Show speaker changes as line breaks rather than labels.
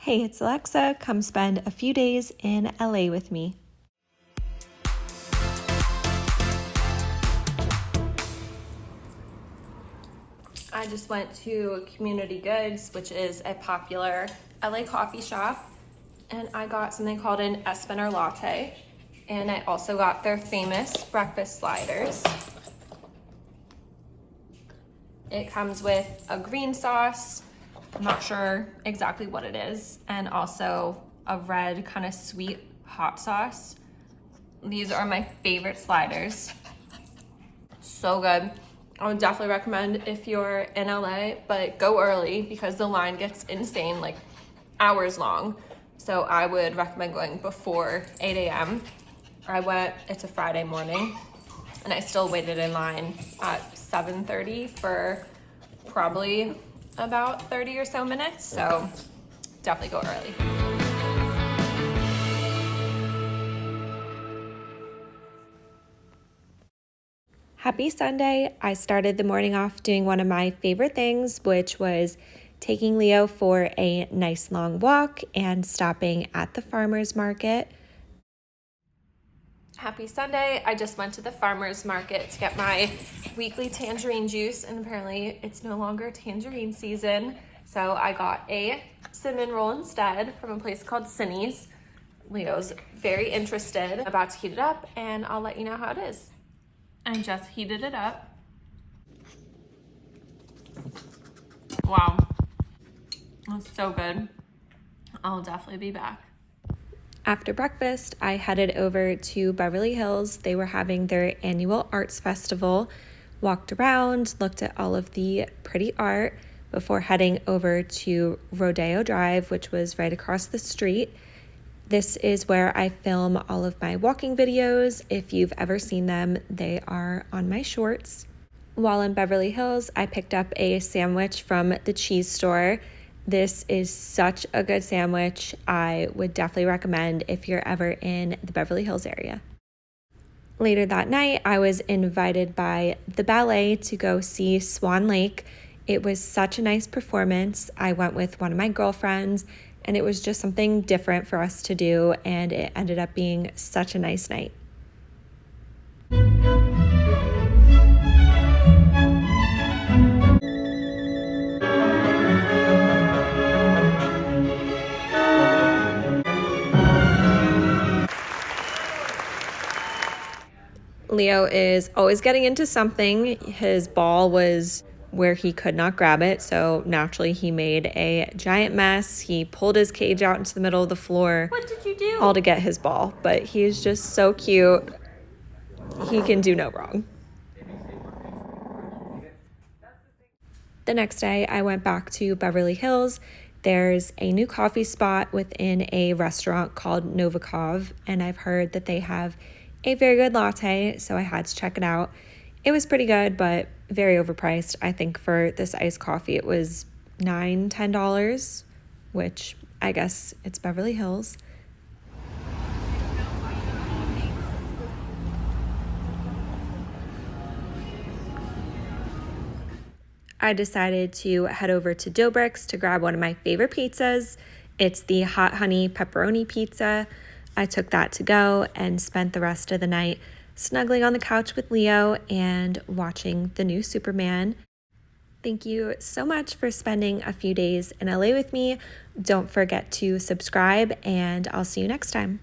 Hey, it's Alexa. Come spend a few days in LA with me. I just went to Community Goods, which is a popular LA coffee shop, and I got something called an Espresso latte, and I also got their famous breakfast sliders. It comes with a green sauce, I'm not sure exactly what it is, and also a red kind of sweet hot sauce. These are my favorite sliders. So good. I would definitely recommend if you're in LA, but go early because the line gets insane, like hours long. So I would recommend going before 8 a.m. I went, it's a Friday morning, and I still waited in line at 7:30 for probably about 30 or so minutes. So definitely go early. Happy Sunday. I started the morning off doing one of my favorite things, which was taking Leo for a nice long walk and stopping at the farmer's market. Happy Sunday. I just went to the farmer's market to get my weekly tangerine juice, and apparently it's no longer tangerine season. So I got a cinnamon roll instead from a place called Cinny's. Leo's very interested. I'm about to heat it up and I'll let you know how it is. I just heated it up. Wow, that's so good. I'll definitely be back. After breakfast, I headed over to Beverly Hills. They were having their annual arts festival, walked around, looked at all of the pretty art before heading over to Rodeo Drive, which was right across the street. This is where I film all of my walking videos. If you've ever seen them, they are on my shorts. While in Beverly Hills, I picked up a sandwich from the cheese store. This is such a good sandwich. I would definitely recommend if you're ever in the Beverly Hills area. Later that night, I was invited by the ballet to go see Swan Lake. It was such a nice performance. I went with one of my girlfriends, and it was just something different for us to do, and it ended up being such a nice night. Leo is always getting into something. His ball was where he could not grab it, so naturally he made a giant mess. He pulled his cage out into the middle of the floor.
What did you do?
All to get his ball, but he's just so cute. He can do no wrong. The next day, I went back to Beverly Hills. There's a new coffee spot within a restaurant called Novikov, and I've heard that they have a very good latte, so I had to check it out. It was pretty good, but very overpriced. I think for this iced coffee, it was $10, which I guess it's Beverly Hills. I decided to head over to Dobrik's to grab one of my favorite pizzas. It's the hot honey pepperoni pizza. I took that to go and spent the rest of the night snuggling on the couch with Leo and watching the new Superman. Thank you so much for spending a few days in LA with me. Don't forget to subscribe, and I'll see you next time.